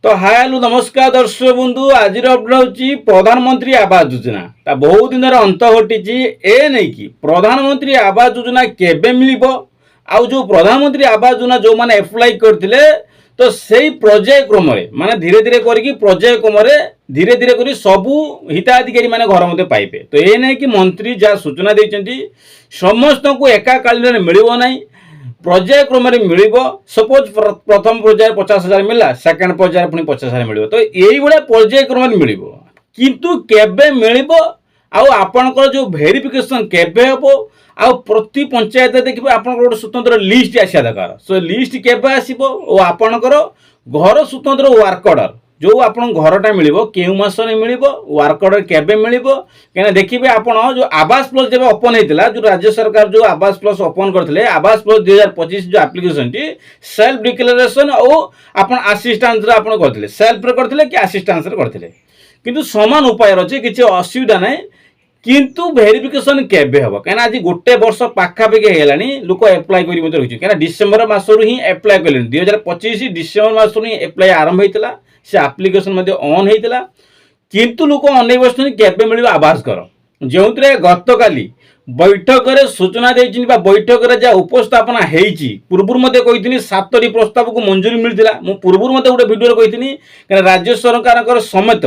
तो hi hello नमस्कार दर्शक बंधु आज अपडेट हूँ प्रधानमंत्री आवास योजना ता बहुत दिन अंत घटी ए नहीं कि प्रधानमंत्री आवास योजना केबे मिलिबो आउ जो प्रधानमंत्री आवास योजना जो माने अप्लाई करथिले तो सही पर्याय क्रम माने धीरे धीरे करके पर्याय क्रम धीरे धीरे कर सबू हिताधिकारी माने घर मध्य पाइबे। तो ये नहीं कि मंत्री जहाँ सूचना देइछंती समस्त को एकाकालीन मिलिबो नहीं पर्याय क्रम मिल सपोज प्रथम पर्याय 50,000 मिला सेकेंड पर्याय पुणी 50,000 मिल तो यही भाया पर्याय क्रम मिल किंतु केबे मिल आपणकर जो भेरिफिकेशन केबे हम आ प्रति पंचायत देखिए आपंकर गोटे स्वतंत्र लिस्ट आसा दरकार सो लिस्ट केबे आसो और आपणकर घर स्वतंत्र वर्क ऑर्डर जो आप घरटा मिल क्यों मस मिल वर्क ऑर्डर केबे मिल कहीं देखिए आप जो आवास प्लस जब ओपन होता जो राज्य सरकार जो आवास प्लस ओपन करते आवास प्लस 2025 जो आप्लिकेशन टी सेल्फ डिक्लेरेशन और आप आसिस्टांस करते सेल्फ करते कि आसिस्टांस करते किंतु समान उपाय अच्छे किसी असुविधा ना किंतु भेरिफिकेशन केबे हम कहीं आज गोटे वर्ष पाखापाखि होगा लोक एप्लाय कर रही कहीं डिसेम्बर मसरू ही एप्लाय कले 2025 डिसेम्बर मसरू ही एप्लाय आरंभ होता से आप्लिकेशन ऑन होता किंतु लोक अनै बस केबे मिल आवास घर जो गत काली बैठक में सूचना देती बैठक में जहाँ उपस्थापना होती पूर्व कही 7टी प्रस्ताव को मंजूरी मिलता मु पूर्व गोटे भिडियो कही राज्य सरकार समेत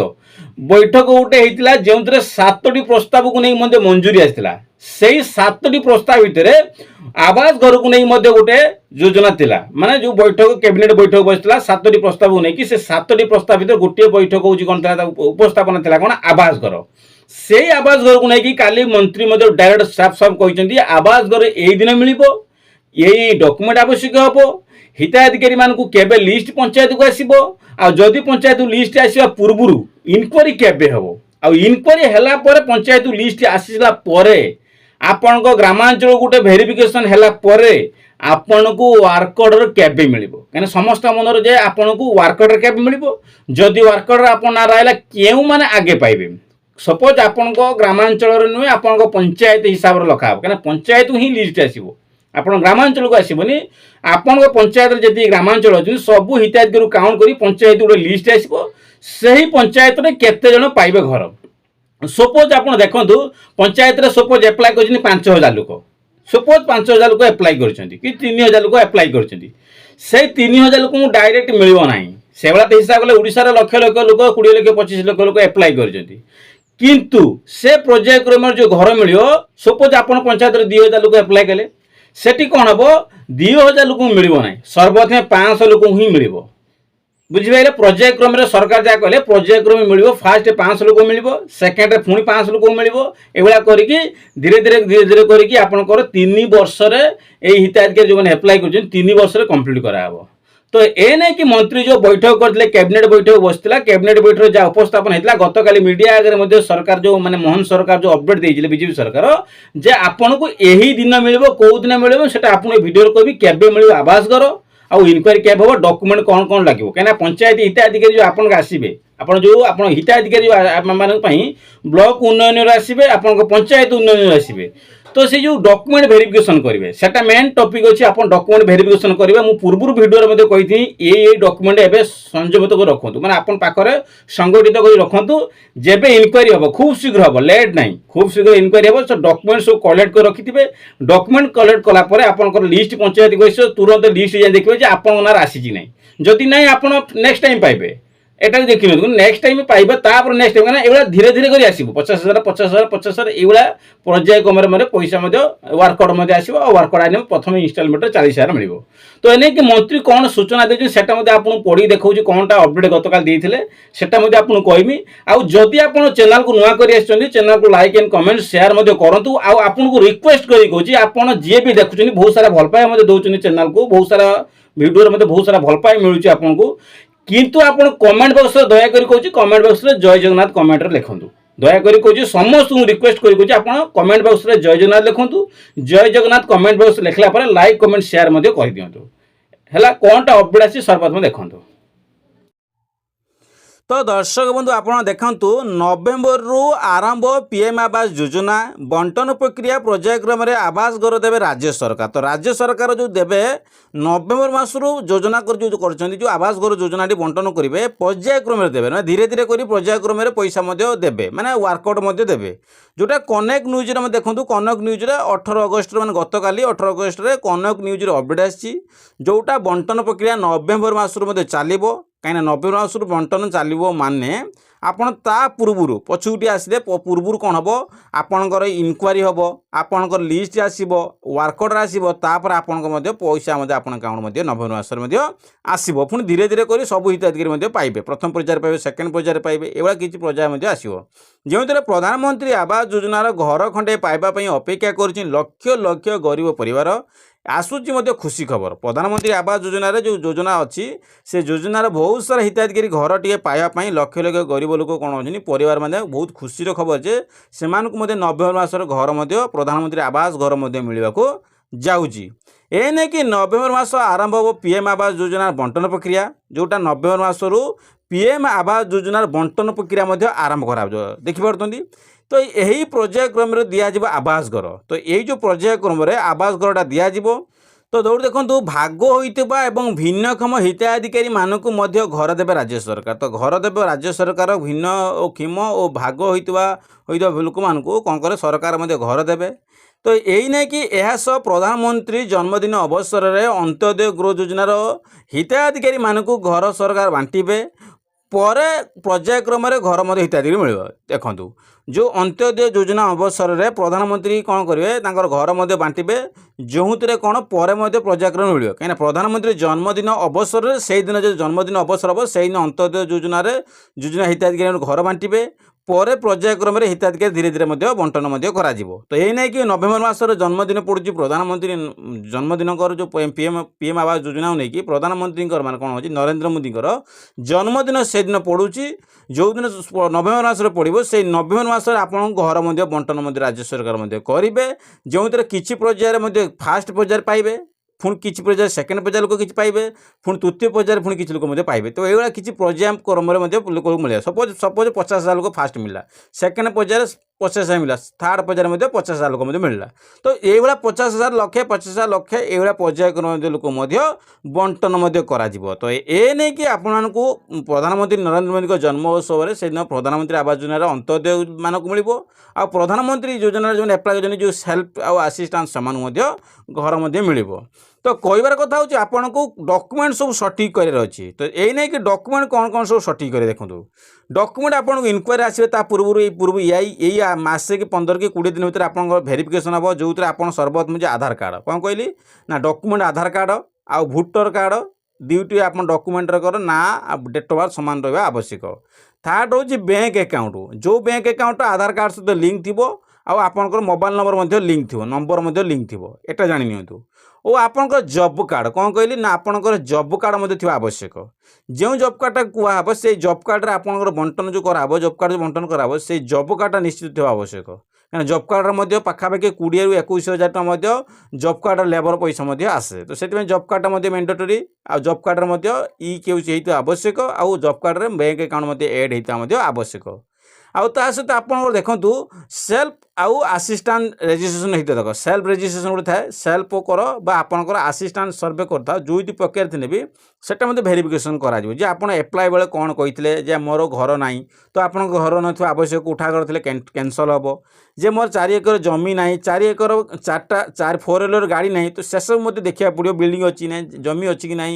बैठक गोटे होता जो 7टी प्रस्ताव को नहीं मंजूरी आसाला से 7टी प्रस्ताव भितर आवास घर को नहीं गोटे योजना थिला माने जो बैठक कैबिनेट बैठक बसला 7टी प्रस्ताव को नहीं से 7टी प्रस्ताव भितर गोटे बैठक होची कोन उपस्थापना थिला कोन आवास घर से आवास घर को नहीं काली मंत्री डायरेक्ट साफ साफ कहते आवास घर यही दिन मिल यही डॉक्यूमेंट आवश्यक हम हिताधिकारी मानू केबे लिस्ट पंचायत को आसो आदि पंचायत लिस्ट आसवा पूर्व इनक्वारी केबे हम आ इनक्वारी है पंचायत लिस्ट आसला आपण ग्रामांचल गोटे भेरिफिकेशन है आपण को वर्क ऑर्डर केबे मिल कहीं समस्त मन जाए आपण को वर्क ऑर्डर केबे मिल जदि वर्क ऑर्डर आप ना रहा क्यों मैंने आगे पाइबे सपोज आपण ग्रामांचल नुहे आपण पंचायत हिसाब से लखा कहीं पंचायत ही लिस्ट आसो आप ग्रामांचल को आसबनी आपण पंचायत जी ग्रामांचल अच्छे सबू हिताधिकारी काउंट कर पंचायत गोटे लिस्ट आसो से पंचायत में केते जन पाइबे घर सपोज आप देखु पंचायत सपोज एप्लाय कर 5,000 लोक सपोज 5,000 लोक एप्लाय कर 3,000 लोक एप्लाय कर 3,000 लोक डायरेक्ट मिल ना से भाया हिसाब कले ओडिशा लक्ष लक्ष लोक 20 लक्ष 25 लक्ष लोक एप्लाय कर किंतु से पर्याय क्रम जो घर मिल सपोज आप पंचायत 2,000 लोक एप्लाय कले सेठी कौन हम 2,000 लोक मिल ना सर्वप्रथम 500 लोक ही मिल बुझे पर्याय क्रम सरकार जहाँ कहले पर्याय क्रम मिल फास्ट 500 लोक मिल सेकेंड पुणी 500 लोक मिल एभा करके धीरे धीरे धीरे धीरे करके आपंकर 3 वर्ष हिताधिकारी जो मैंने एप्लाय कर 3 वर्ष कम्प्लीट कराव तो ए नहीं कि मंत्री जो बैठक करते कैबिनेट बैठक बसला कैबिनेट बैठक जहाँ उपस्थापन होता गत काली मीडिया आगे सरकार जो माने मोहन सरकार जो अपडेट देते बीजेपी सरकार जे आपन को यही दिन मिल कौ दिन मिल से भिडियो कह केबे मिल आवास घर आउ इनक्वारी कैब हम डॉक्यूमेंट कौन कौन लगे कहीं पंचायत हिताधिकारी जो आपन आसबे आप जो आप हिताधिकारी मान ब्लॉक उन्नयन आसबे आप पंचायत उन्नयन आसबे तो से जो डॉक्यूमेंट वेरिफिकेशन करेंगे सेटा मेन टॉपिक अच्छे आप डॉक्यूमेंट वेरिफिकेशन करेंगे मुझे पूर्व भिडियो कही ये डॉक्यूमेंट एवं संयमित कर रखु मैंने आपन पाखे संगठित कर रखु जब इनक्वारी हम खूब शीघ्र हम लेट ना खूब शीघ्र इनक्वारी हम सो डॉक्यूमेंट सब कलेक्ट कर रखिथे डॉक्यूमेंट कलेक्ट कलापर आप लिस्ट पंचायत को तुरंत लिस्ट जाए देखिए आप आसी ना जदि ना आप नेक्स्ट टाइम पाइबे एटा देखिए नेक्स्ट टाइम पाइबा तापर नेक्स्ट टाइम ना धीरे धीरे कर आसो 50,000 50,000 50,000 ये पर्याय क्रम पैसा वर्क ऑर्डर आसो वर्क ऑर्डर आने प्रथम इनस्टॉलमेंट 40,000 मिल तो एने कि मंत्री कौन सूचना देते आपको पढ़ी देखा कौनटा अपडेट गत काल देते आपको कहमी आदि आप चैनल को नुआ कर चैनल को लाइक एंड कमेंट शेयर करूँ आपको रिक्वेस्ट कर जी भी देखुं बहुत सारा भल पाए दौरान चैनल को बहुत सारा भिडियो बहुत सारा भल पाए मिलूँ आपको किंतु आप कमेंट बॉक्स दयाकोरी कहूँ कमेंट बॉक्स जय जगन्नाथ कमेंट लिखु दयाकोरी कहूँ समस्त रिक्वेस्ट कर कमेंट बॉक्स जय जगन्नाथ लिखु जय जगन्नाथ कमेंट बॉक्स लिखला लाइक कमेंट शेयर कर दिंतु है कौनटा अपडेट आसी सर्वप्रथम देखो। तो दर्शक बंधु आप देखु नवेम्बर रु आरंभ पीएम आवास योजना बंटन प्रक्रिया पर्यायक्रम आवास घर देवे राज्य सरकार। तो राज्य सरकार जो देवे नवेम्बर मासरू योजना जो आवास घर योजना बंटन करेंगे पर्यायक्रम देवे धीरे धीरे कर पर्यायक्रम पैसा देवे माने वर्कआउट देवे जोटा कनेक्ट न्यूज देखूँ कनक न्यूज 18 अगस्ट मैंने गत काली 18 अगस्ट कनक न्यूज अपडेट आसी जोटा बंटन प्रक्रिया नवेम्बर मासरू चलो कहीं नवेम्बर मासरू बंटन चलो माने आपण ता पूर्वर पछुटी आसिले पूर्वर कौन हम आपणकर इनक्वारी हम आपणकर लिस्ट आसो वर्कआउट आसो तापर आपण पैसा आप अकाउंट नवेम्बर मासर आसो पुणी धीरे धीरे कर सब हिताधिकारी पाइबे प्रथम पर्यायर पाइबे सेकेंड पर्यायर पाइबे एवं किसी पर्याय आसो जो प्रधानमंत्री आवास योजनार घर खंडे पाइबापी अपेक्षा कर लक्ष लक्ष गरीब परिवार आसूची खुशी खबर प्रधानमंत्री आवास योजना जो योजना अच्छी से योजनार बहुत सारा हिताधिकारी घर टे पाइबापी लक्ष लक्ष गरीब लोक कौन अच्छे परिवार मैंने बहुत खुशी खबर जे से नवेम्बर मासर घर प्रधानमंत्री आवास घर मिलवा जाऊँगी एने कि नवेम्बर मास आरंभ हो पीएम आवास योजना बंटन प्रक्रिया जोटा नवेम्बर मासरू पीएम आवास योजनार बंटन प्रक्रिया आरंभ करा देखिपी तो यही पर्यायक्रम दिज्व आवास घर तो यही जो पर्यायक्रम आवास घरटा दिज्व तो दौड़ देखो भाग होता एवं भिन्नक्षम हिताधिकारी मानक घर देवे राज्य सरकार तो घर देवे राज्य सरकार भिन्न और क्षम और भाग होता लोक मान कौन करे सरकार घर देवे तो यही नहीं कि यह सब प्रधानमंत्री जन्मदिन अवसर में अंत्योदय गृह योजनार हिताधिकारी मानक घर सरकार बांटे पर पर्यायक्रम घर हिताधिकारी मिल देखूँ जो अंत्योदय योजना अवसर में प्रधानमंत्री कौन करेंगे घर बांटे जो कौन पर पर्यायक्रम मिल कहीं प्रधानमंत्री जन्मदिन अवसर से दिन जो जन्मदिन अवसर हम से दिन अंत्योदय योजना हिताधिकारी घर बांटे पर पर्यायक्रम हिताधिकारी धीरे धीरे बंटन करा तो यही नहीं कि नवेम्बर मासर जन्मदिन पड़ू प्रधानमंत्री जन्मदिन जो पीएम आवास योजना नहीं प्रधानमंत्री मान कौन हो नरेंद्र मोदी जन्मदिन से दिन पड़ू जो दिन नवेम्बर मासर पड़ो से नवेम्बर मासर आपन घर बंटन राज्य सरकार करेंगे जो किसी पर्यायर फास्ट पर्यायर पाइबे पुणी किसी पर्यायर सेकेंड पर्यायर लोक किसी पाइबे पुणी तृतीय पर्यायर पुणी किसी लोक पाइबे तो ये किसी पर्याय क्रम लोक मिले सपोज 50,000 लोक फास्ट मिला सेकेंड पर्यायर 50,000 मिला थर्ड पर्यायर 50,000 लोक मिलला तो ये 50,000 लक्षे 50,000 लक्षे ये पर्याय क्रम लोक बंटन करा तो ये नहीं कि आपण प्रधानमंत्री नरेंद्र मोदी जन्मोत्सव में से प्रधानमंत्री आवास योजनार अंत्योदय मानक मिल आ प्रधानमंत्री योजना जो एप्लाय कर जो सेल्फ आसिस्टेंस सामान घर मिल तो कहबार कथा हूँ आपन को डॉक्यूमेंट सब सठिक कर अच्छी तो यही नहीं कि डॉक्यूमेंट कौन कौन सब सठिक करे देखो डॉक्यूमेंट आपन इनक्वारी आसवे पूर्व यही मासे कि 15 कि 20 दिन भर आप भेरिफिकेशन हम जो आप सर्वप्रथम आधार कार्ड कौन कहली ना डॉक्यूमेंट आधार कार्ड आ भोटर कार्ड दुईटी आप डॉक्यूमेंट कर ना डेट ऑफ बर्थ सामान रहा आवश्यक थर्ड हूँ बैंक अकाउंट जो बैंक अकाउंट आधार कार्ड सहित लिंक थी आपंकर मोबाइल नंबर लिंक थी नंबर लिंक थी एटा जानी नियंतु और आपंकर जॉब कार्ड कौन कहली ना आपंकर जॉब कार्ड थी आवश्यक जो जॉब कार्डटा कहब से जॉब कार्ड आपंकर बंटन जो कराब जॉब कार्ड जो बंटन कराब से जॉब कार्डटा निश्चित थी आवश्यक क्या जॉब कार्ड पाखापाखि 20 ରୁ 21,000 टका जॉब कार्ड लेबर पैसा आसे तो से जॉब कार्डटा मैंडेटरी आ जॉब कार्ड ई के आवश्यक आउ job card bank account add होता आवश्यक आउ ता सहित आप देखु सेल्फ आउ आसिस्टेंट रेजिस्ट्रेशन होता देख सेल्फ रेजिस्ट्रेशन गोटे थाए सेल्फ कर आपंकर आसिस्टेंट सर्वे करता जो प्रक्रिया थी भी सेटा भेरिफिकेशन करा जे आप एप्लाय बेले कौन कही मोर घर ना तो आप घर न आवश्यक उठा कर कैंसल हम जे मोर 4 एकर जमी ना 4 एकर 4 व्हीलर गाड़ी ना तो से सब मत देखा पड़ो बिल्डिंग अच्छी ना जमी अच्छी कि ना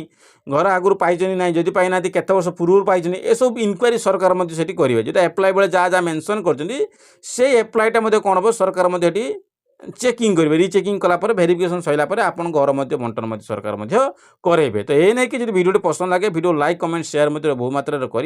घर आगुरी पाई ना जदि पाई ना केते वर्ष पूर्व पाई ये सब इनक्वारी सरकार करेंगे जो एप्लाय बेले जहाँ जहाँ मेंशन कर एप्लायटा कौन हम सरकार चेकिंग करेंगे रिचेकिंग कलापर भेरिफिकेशन सैला आप घर बंटन सरकार करेंगे तो ये नहीं कि वीडियो पसंद लगे वीडियो लाइक कमेंट शेयर बहुत मात्रा कर